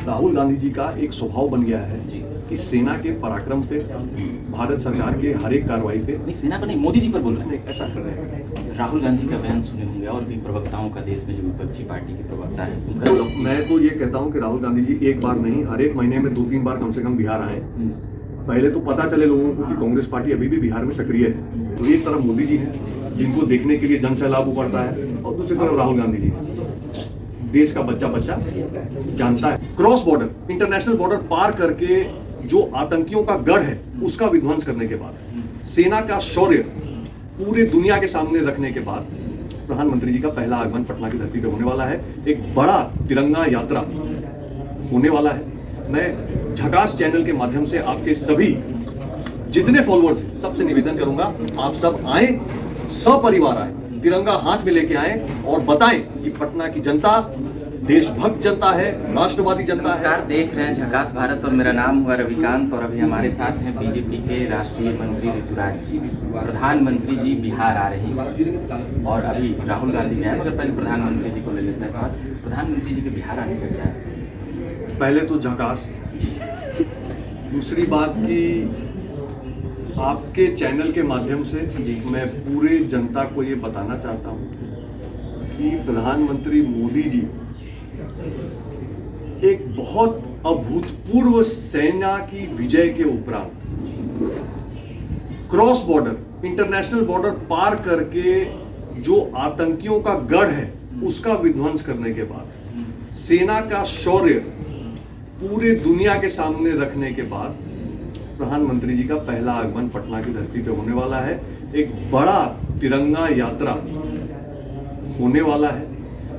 राहुल गांधी जी का एक स्वभाव बन गया है कि सेना के पराक्रम पे, भारत सरकार के हर एक कार्रवाई पे, नहीं सेना पर नहीं, मोदी जी पर बोल रहे हैं। ऐसा कर रहे हैं। राहुल गांधी का बयान सुने होंगे और भी प्रवक्ताओं का, देश में जो विपक्षी पार्टी के प्रवक्ता है उनका तो मैं तो ये कहता हूँ कि राहुल गांधी जी एक बार नहीं, हर एक महीने में 2-3 बार कम से कम बिहार आए। पहले तो पता चले लोगों को कि कांग्रेस पार्टी अभी भी बिहार में सक्रिय है। तो एक तरफ मोदी जी हैं जिनको देखने के लिए जन सैलाब उमड़ता है, और दूसरी तरफ राहुल गांधी जी हैं। देश का बच्चा बच्चा जानता है, क्रॉस बॉर्डर, इंटरनेशनल बॉर्डर पार करके जो आतंकियों का गढ़ है उसका विध्वंस करने के बाद, सेना का शौर्य पूरे दुनिया के सामने रखने के बाद प्रधानमंत्री जी का पहला आगमन पटना की धरती पर होने वाला है। एक बड़ा तिरंगा यात्रा होने वाला है। मैं झकास चैनल के माध्यम से आपके सभी जितने फॉलोअर्स हैं सबसे निवेदन करूंगा, आप सब आए, सपरिवार आए, तिरंगा हाथ में लेके आए और बताएं कि पटना की जनता देशभक्त जनता है, राष्ट्रवादी जनता है। नमस्कार, देख रहे हैं झकास भारत और मेरा नाम हुआ रविकांत और अभी हमारे साथ हैं बीजेपी के राष्ट्रीय मंत्री ऋतुराज जी। प्रधानमंत्री जी बिहार आ रहे हैं और अभी राहुल गांधी भी आए, मगर पहले प्रधानमंत्री जी को ले लेते हैं सवाल। प्रधानमंत्री जी के बिहार आने का क्या है? पहले तो झकास, दूसरी बात की आपके चैनल के माध्यम से मैं पूरे जनता को ये बताना चाहता हूँ कि प्रधानमंत्री मोदी जी एक बहुत अभूतपूर्व सेना की विजय के उपरांत क्रॉस बॉर्डर, इंटरनेशनल बॉर्डर पार करके जो आतंकियों का गढ़ है उसका विध्वंस करने के बाद, सेना का शौर्य पूरे दुनिया के सामने रखने के बाद प्रधानमंत्री जी का पहला आगमन पटना की धरती पे होने वाला है। एक बड़ा तिरंगा यात्रा होने वाला है।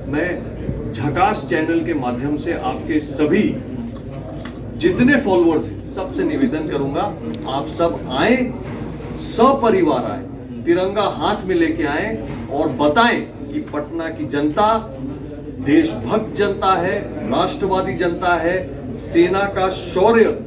मैं झकास चैनल के माध्यम से आपके सभी जितने फॉलोअर्स हैं सबसे निवेदन करूंगा, आप सब आए, सपरिवार आए, तिरंगा हाथ में लेके आए और बताएं कि पटना की जनता देशभक्त जनता है, राष्ट्रवादी जनता है, सेना का शौर्य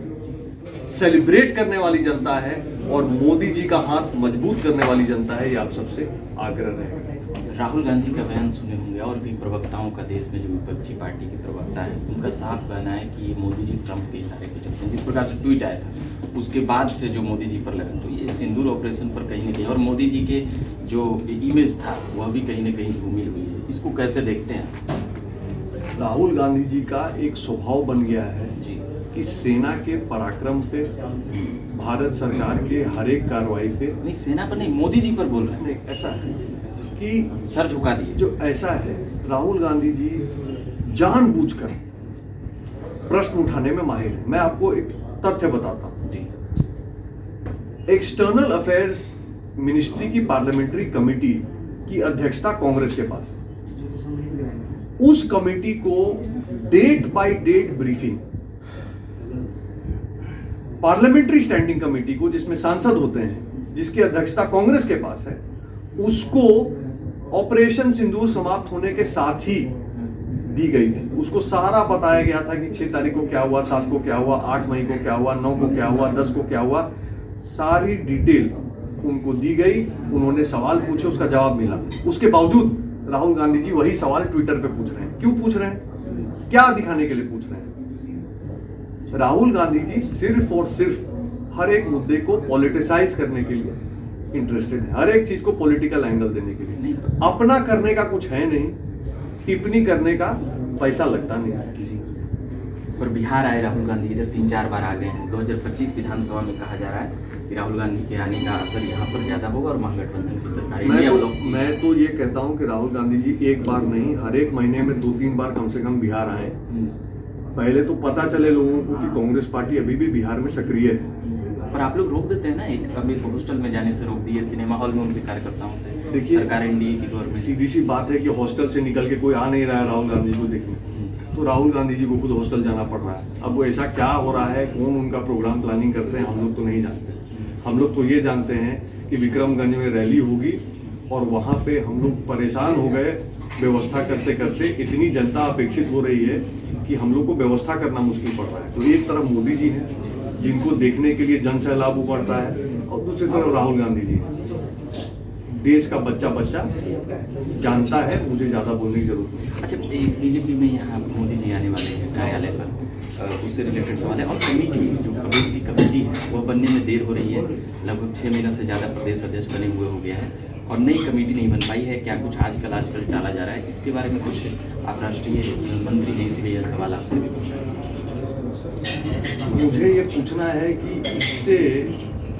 सेलिब्रेट करने वाली जनता है और मोदी जी का हाथ मजबूत करने वाली जनता है। ये आप सबसे आग्रह रहेगा। राहुल गांधी का बयान सुने होंगे और भी प्रवक्ताओं का, देश में जो विपक्षी पार्टी के प्रवक्ता है उनका साफ कहना है कि मोदी जी ट्रंप के इशारे पे चलते हैं। जिस प्रकार से ट्वीट आया था उसके बाद से जो मोदी जी पर लगा, तो ये सिंदूर ऑपरेशन पर कहीं न कहीं, और मोदी जी के जो इमेज था वह भी कहीं न कहीं धूमिल हुई है। इसको कैसे देखते हैं? राहुल गांधी जी का एक स्वभाव बन गया है कि सेना के पराक्रम पे, भारत सरकार के हर एक कार्रवाई पे, नहीं सेना पर नहीं, मोदी जी पर बोल रहे हैं। नहीं, ऐसा है कि सर झुका दिए। जो ऐसा है, राहुल गांधी जी जानबूझकर प्रश्न उठाने में माहिर है। मैं आपको एक तथ्य बताता हूं जी। एक्सटर्नल अफेयर्स मिनिस्ट्री की पार्लियामेंट्री कमेटी की अध्यक्षता कांग्रेस के पास है। उस कमेटी को date by date briefing, parliamentary standing committee को जिसमें सांसद होते हैं, जिसकी अध्यक्षता कांग्रेस के पास है, उसको ऑपरेशन सिंदूर समाप्त होने के साथ ही दी गई थी। उसको सारा बताया गया था कि 6 तारीख को क्या हुआ, 7 को क्या हुआ, 8 मई को क्या हुआ, 9 को क्या हुआ, 10 को क्या हुआ, सारी डिटेल उनको दी गई। उन्होंने सवाल पूछे, उसका जवाब मिला। उसके बावजूद राहुल गांधी जी वही सवाल ट्विटर पे पूछ रहे हैं। क्यों पूछ रहे हैं? क्या दिखाने के लिए पूछ रहे हैं? राहुल गांधी जी सिर्फ और सिर्फ हर एक मुद्दे को पॉलिटिसाइज करने के लिए इंटरेस्टेड है, हर एक चीज को पॉलिटिकल एंगल देने के लिए। अपना करने का कुछ है नहीं, टिप्पणी करने का पैसा लगता नहीं है। और बिहार आए राहुल गांधी, इधर 3-4 बार आ गए हैं। 2025 विधानसभा में कहा जा रहा है कि राहुल गांधी के आने का असर यहाँ पर ज्यादा होगा और महागठबंधन की सरकार। मैं तो ये कहता हूँ कि राहुल गांधी जी एक बार नहीं, हर एक महीने में 2-3 बार कम से कम बिहार आए। पहले तो पता चले लोगों को कि कांग्रेस पार्टी अभी भी बिहार में सक्रिय है। पर आप लोग रोक देते हैं ना, एक अभी हॉस्टल में जाने से रोक दिए, सिनेमा हॉल में उनके कार्यकर्ताओं से। देखिए, सरकार एनडीए की गवर्नमेंट, सीधी सी बात है कि हॉस्टल से निकल के कोई आ नहीं रहा है राहुल गांधी को देखने, तो राहुल गांधी जी को खुद हॉस्टल जाना पड़ रहा है। अब वो ऐसा क्या हो रहा है, कौन उनका प्रोग्राम प्लानिंग करते हैं, हम लोग तो नहीं जानते। हम लोग तो ये जानते हैं कि विक्रमगंज में रैली होगी और वहाँ पे हम लोग परेशान हो गए व्यवस्था करते करते। इतनी जनता अपेक्षित हो रही है कि हम लोग को व्यवस्था करना मुश्किल पड़ रहा है। तो एक तरफ मोदी जी हैं जिनको देखने के लिए जन सैलाब उमड़ता है, और दूसरी तरफ राहुल गांधी जी हैं। देश का बच्चा बच्चा जानता है, मुझे ज्यादा बोलने की जरूरत नहीं। अच्छा, बीजेपी में यहाँ मोदी जी आने वाले हैं कार्यालय पर, उससे रिलेटेड सवाल है। और कमेटी, जो प्रदेश की कमेटी है, वह बनने में देर हो रही है। लगभग 6 महीना से ज़्यादा प्रदेश अध्यक्ष बने हुए हो गया है और नई कमेटी नहीं बन पाई है। क्या कुछ आजकल टाला जा रहा है, इसके बारे में कुछ आप राष्ट्रीय मंत्री हैं, इसलिए यह सवाल आपसे भी पूछ रहे हैं। मुझे ये पूछना है कि इससे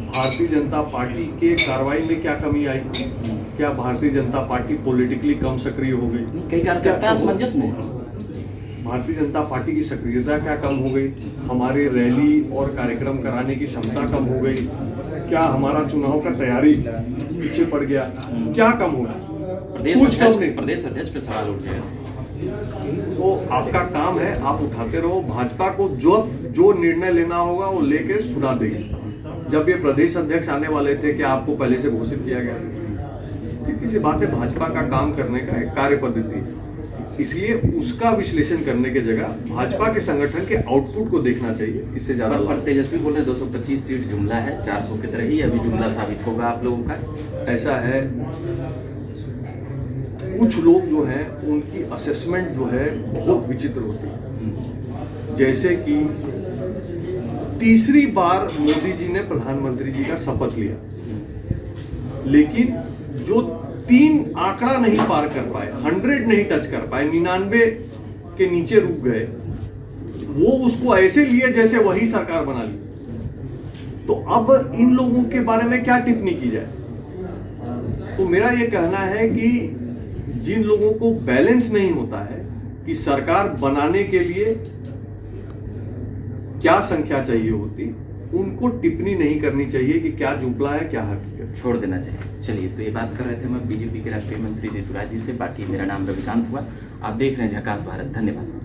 भारतीय जनता पार्टी के कार्रवाई में क्या कमी आई? क्या भारतीय जनता पार्टी पॉलिटिकली कम सक्रिय हो गई? कई कार्यकर्ता असमंजस में हैं। भारतीय जनता पार्टी की सक्रियता क्या कम हो गई? हमारी रैली और कार्यक्रम कराने की क्षमता कम हो गई? क्या हमारा चुनाव का तैयारी पीछे पड़ गया? क्या कम हो गया? कुछ कम नहीं। प्रदेश अध्यक्ष पे सवाल उठ जाएगा। तो आपका काम है, आप उठाते रहो। भाजपा को जो निर्णय लेना होगा वो लेके सुना देगी। जब ये प्रदेश अध्यक्ष आने वाले थे, क्या आपको पहले से घोषित किया गया? सीधी सी बात है, भाजपा का काम करने का एक कार्य पद्धति है। इसलिए उसका विश्लेषण करने की जगह भाजपा के संगठन के आउटपुट को देखना चाहिए। इससे ज्यादा पर तेजस्वी बोल रहे 225 सीट जुमला है, 400 की तरह ही अभी जुमला साबित होगा आप लोगों का। ऐसा है, कुछ लोग जो हैं उनकी असेसमेंट जो है बहुत विचित्र होती है। जैसे कि तीसरी बार मोदी जी ने प्रधानमंत्री जी का शपथ लिया, लेकिन जो 3 आंकड़ा नहीं पार कर पाए, 100 नहीं टच कर पाए, 99 के नीचे रुक गए, वो उसको ऐसे लिए जैसे वही सरकार बना ली। तो अब इन लोगों के बारे में क्या टिप्पणी की जाए? तो मेरा ये कहना है कि जिन लोगों को बैलेंस नहीं होता है कि सरकार बनाने के लिए क्या संख्या चाहिए होती, उनको टिप्पणी नहीं करनी चाहिए कि क्या जुमला है क्या हकीकत, छोड़ देना चाहिए। चलिए, तो ये बात कर रहे थे मैं बीजेपी के राष्ट्रीय मंत्री ऋतुराज जी से। बाकी मेरा नाम रविकांत हुआ। आप देख रहे हैं झकास भारत। धन्यवाद।